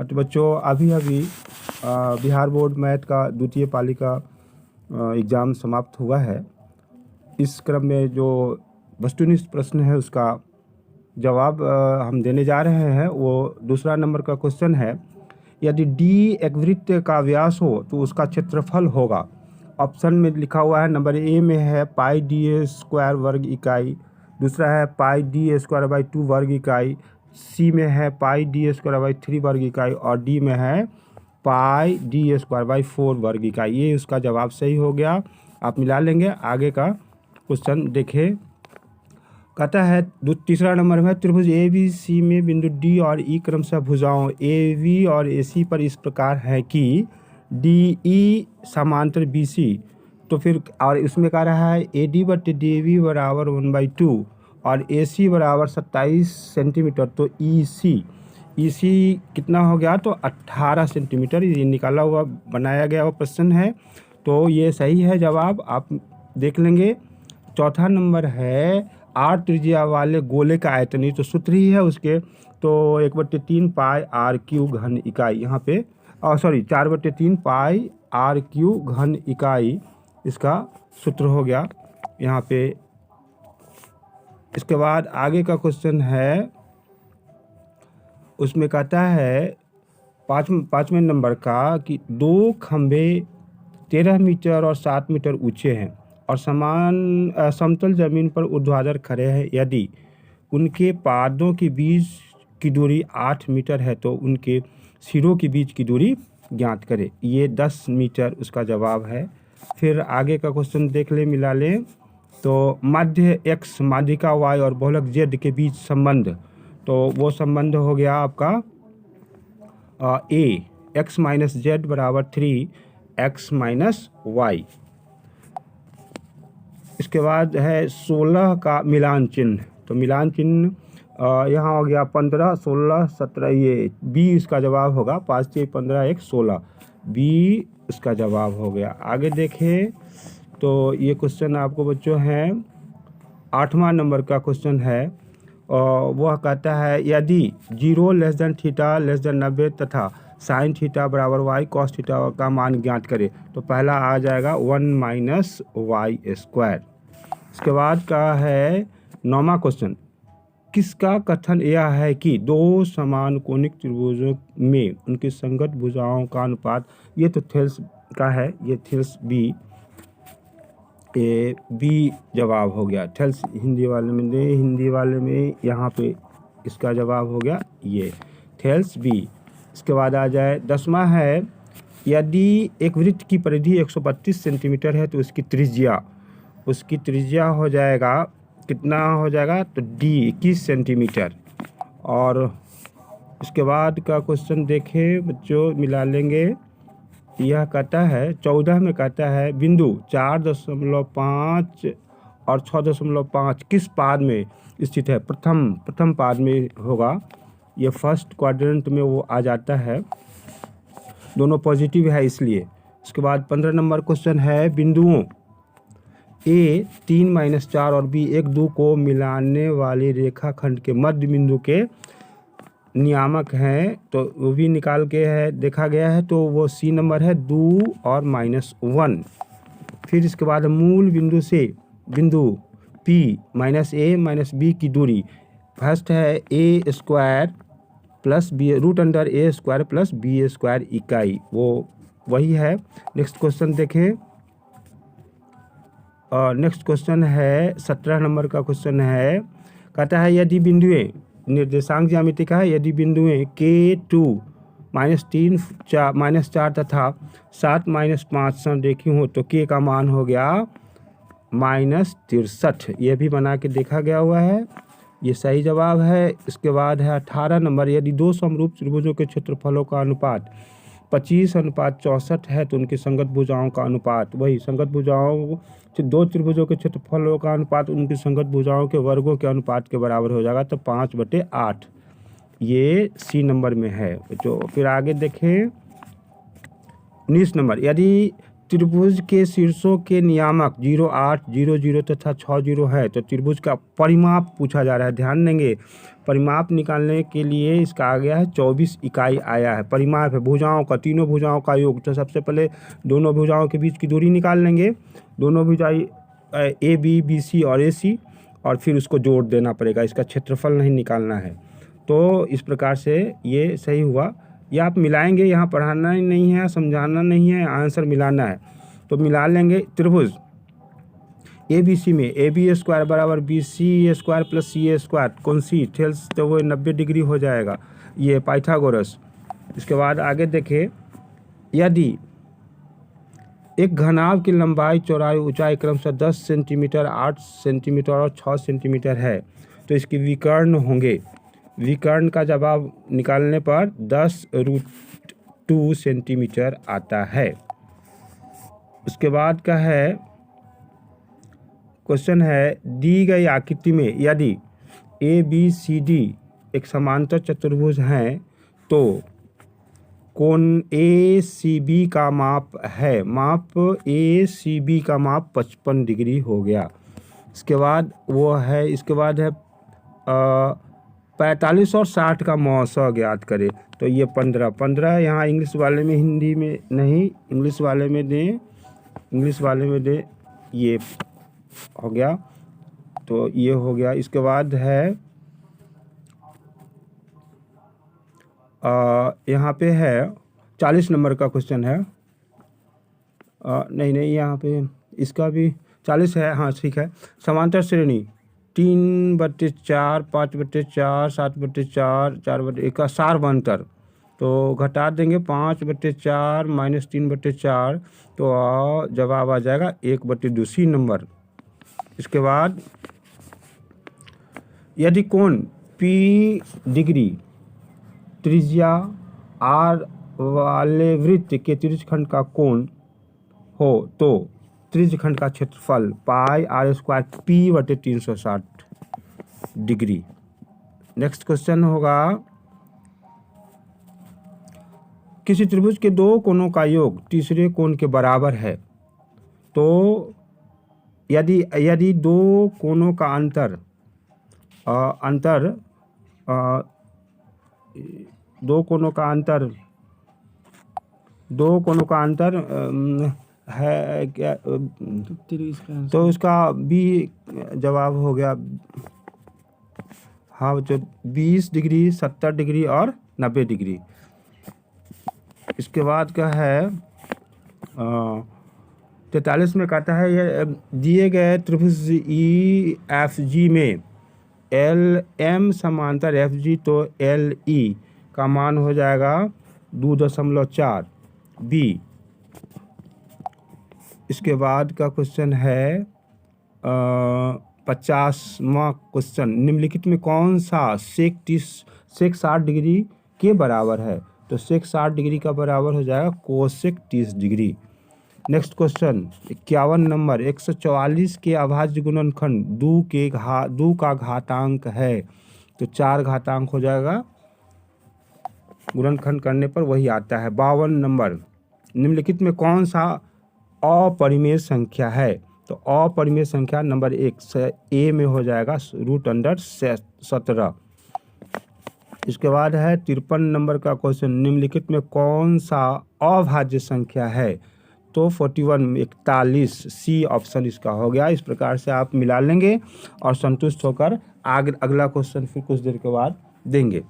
तो बच्चों अभी अभी बिहार बोर्ड मैथ का द्वितीय पाली का एग्ज़ाम समाप्त हुआ है। इस क्रम में जो वस्तुनिष्ठ प्रश्न है उसका जवाब हम देने जा रहे हैं। वो दूसरा नंबर का क्वेश्चन है, यदि डी एक वृत्त का व्यास हो तो उसका क्षेत्रफल होगा। ऑप्शन में लिखा हुआ है, नंबर ए में है पाई डी ए स्क्वायर वर्ग इकाई, दूसरा है पाई डी ए स्क्वायर बाई 2 वर्ग इकाई, सी में है पाई डी ए स्क्वायर बाई 3 वर्ग इकाई और डी में है पाई डी ए स्क्वायर बाई 4 वर्ग इकाई। ये उसका जवाब सही हो गया। आप मिला लेंगे। आगे का क्वेश्चन देखें। कहता है तीसरा नंबर में, त्रिभुज ए बी सी में बिंदु डी और ई क्रमशः भुजाओं ए वी और ए सी पर इस प्रकार है कि डी ई समांतर बी सी। तो फिर और इसमें कह रहा है ए डी बटे डी वी बराबर 1/2 और ए सी बराबर 27 सेंटीमीटर। तो ई सी कितना हो गया? तो 18 सेंटीमीटर। ये निकाला हुआ बनाया गया हुआ प्रश्न है, तो ये सही है जवाब। आप देख लेंगे। चौथा नंबर है, 8 त्रिज्या वाले गोले का आयतन, ये तो सूत्र ही है उसके, तो 1/3 पाई आर क्यू घन इकाई यहाँ पे, 4/3 पाई आर क्यू घन इकाई इसका सूत्र हो गया यहाँ पे। इसके बाद आगे का क्वेश्चन है, उसमें कहता है पाँचवें नंबर का कि 2 खंभे 13 मीटर और 7 मीटर ऊंचे हैं और समतल जमीन पर ऊर्ध्वाधर खड़े हैं। यदि उनके पादों के बीच की दूरी 8 मीटर है तो उनके सिरों के बीच की दूरी ज्ञात करें। ये 10 मीटर उसका जवाब है। फिर आगे का क्वेश्चन देख ले, मिला लें। तो माध्य x माध्यिका y और बहुलक z के बीच संबंध, तो वो संबंध हो गया आपका a x माइनस जेड बराबर 3x माइनस वाई। इसके बाद है 16 का मिलान चिन्ह। तो मिलान चिन्ह यहाँ हो गया 15, 16, 17, ये बी इसका जवाब होगा। 5, 6, 15, 1, 16, बी इसका जवाब हो गया। आगे देखें तो ये क्वेश्चन आपको बच्चों हैं 8वां नंबर का क्वेश्चन है। वह कहता है, यदि 0 less than theta less than 90 तथा साइन थीटा बराबर वाई कॉस थीटा का मान ज्ञात करे। तो पहला आ जाएगा 1 माइनस वाई स्क्वायर। इसके बाद का है 9वां क्वेश्चन, किसका कथन यह है कि 2 समान कोणिक त्रिभुजों में उनकी संगत भुजाओं का अनुपात, ये तो थेल्स का है, ये थेल्स बी, बी जवाब हो गया। थेल्स हिंदी वाले में यहाँ पे इसका जवाब हो गया ये थेल्स बी। इसके बाद आ जाए 10वां है, यदि एक वृत्त की परिधि 132 सेंटीमीटर है तो उसकी त्रिज्या हो जाएगा, कितना हो जाएगा? तो डी 21 सेंटीमीटर। और इसके बाद का क्वेश्चन देखें बच्चों, मिला लेंगे। यह कहता है 14 में कहता है, बिंदु 4.5 और 6.5 किस पाद में स्थित है? प्रथम पाद में होगा। ये फर्स्ट क्वाड्रेंट में वो आ जाता है, दोनों पॉजिटिव है इसलिए। इसके बाद 15 नंबर क्वेश्चन है, बिंदुओं ए 3-4 और बी 1-2 को मिलाने वाली रेखाखंड के मध्य बिंदु के नियामक हैं, तो वो भी निकाल के है देखा गया है। तो वो सी नंबर है 2 और -1। फिर इसके बाद मूल बिंदु से बिंदु P -a -b की दूरी, फर्स्ट है a square plus B √a square plus b square इकाई, वो वही है। नेक्स्ट क्वेश्चन देखें। नेक्स्ट क्वेश्चन है 17 नंबर का क्वेश्चन है। कहता है, यदि बिंदुएं, निर्देशांक ज्यामिति का है, यदि बिंदुएं K2 -3 -4 तथा 7 -5 संरेखी हो तो K का मान हो गया -63। यह भी बना के देखा गया हुआ है, ये सही जवाब है। इसके बाद है 18 नंबर, यदि 2 समरूप त्रिभुजों के क्षेत्रफलों का अनुपात 25:64 है तो उनकी संगत भुजाओं का अनुपात, वही संगत भुजाओं 2 त्रिभुजों के क्षेत्रफलों का अनुपात उनकी संगत भुजाओं के वर्गों के अनुपात के बराबर हो जाएगा। तो 5/8, ये सी नंबर में है। तो फिर आगे देखें 19 नंबर, यदि त्रिभुज के शीर्षों के नियामक 0, 8, 0, 0 तथा 6, 0 है। तो त्रिभुज का परिमाप पूछा जा रहा है। ध्यान देंगे, परिमाप निकालने के लिए इसका आ गया है 24 इकाई आया है। परिमाप है भुजाओं का, तीनों भुजाओं का योग। तो सबसे पहले दोनों भुजाओं के बीच की दूरी निकाल लेंगे, दोनों भुजाएं ए बी, बी सी और ए सी, और फिर उसको जोड़ देना पड़ेगा। इसका क्षेत्रफल नहीं निकालना है। तो इस प्रकार से ये सही हुआ। या आप मिलाएंगे, यहाँ पढ़ाना ही नहीं है, समझाना नहीं है, आंसर मिलाना है। तो मिला लेंगे। त्रिभुज ए बी सी में ए बी स्क्वायर बराबर बी सी स्क्वायर प्लस सी ए स्क्वायर, कौन सी थेल्स, तो वो 90 डिग्री हो जाएगा, ये पाइथागोरस। इसके बाद आगे देखें, यदि एक घनाभ की लंबाई, चौड़ाई, ऊंचाई क्रमशः 10 सेंटीमीटर, 8 सेंटीमीटर और 6 सेंटीमीटर है, तो इसके विकर्ण होंगे। विकर्ण का जवाब निकालने पर 10√2 सेंटीमीटर आता है। उसके बाद का है क्वेश्चन है, दी गई आकृति में यदि ए बी सी डी एक समांतर चतुर्भुज हैं तो कोण ए सी बी का माप है, माप ए सी बी का माप 55 डिग्री हो गया। इसके बाद वो है, इसके बाद है 45 और 60 का मौसा ज्ञात करें। तो ये 15 यहाँ इंग्लिश वाले में, हिंदी में नहीं, इंग्लिश वाले में दें, इंग्लिश वाले में दें, ये हो गया। तो ये हो गया। इसके बाद है यहाँ पे है 40 नंबर का क्वेश्चन है। नहीं यहाँ पे इसका भी 40 है, हाँ ठीक है। समांतर श्रेणी 3/4, 5/4, 7/4, 4/1 का सारवंतर, तो घटा देंगे 5/4 माइनस 3/4, तो जवाब आ जाएगा 1/2 नंबर। इसके बाद यदि कोण P डिग्री त्रिज्या R वाले वृत्त के त्रिज्यखंड का कोण हो तो त्रिज्यखंड का क्षेत्रफल πr² P/360 degree. Next question होगा, किसी त्रिभुज के दो कोणों का योग तीसरे कोण के बराबर है, तो यदि दो कोणों का अंतर है क्या, तो उसका भी जवाब हो गया, हाँ, जो 20 डिग्री, 70 डिग्री और 90 डिग्री। इसके बाद का है 43 में कहता है, ये दिए गए त्रिभुज ई एफ जी में एल एम समांतर एफ जी, तो एल ई का मान हो जाएगा 2.4 बी। इसके बाद का क्वेश्चन है 50वां क्वेश्चन, निम्नलिखित में कौन सा सेक 60 डिग्री के बराबर है, तो सेक 60 डिग्री का बराबर हो जाएगा cosec 30 degree. Next question 51 number, 144 के अभाज्य गुणनखंड 2 का घातांक है, तो 4 घातांक हो जाएगा, गुणनखंड करने पर वही आता है। 52 नंबर, निम्नलिखित में कौन सा अपरिमेय संख्या है, तो अपरिमेय संख्या नंबर 1 ए में हो जाएगा √17। इसके बाद है 53 नंबर का क्वेश्चन, निम्नलिखित में कौन सा अभाज्य संख्या है, तो 41 सी ऑप्शन इसका हो गया। इस प्रकार से आप मिला लेंगे और संतुष्ट होकर आगे अगला क्वेश्चन फिर कुछ देर के बाद देंगे।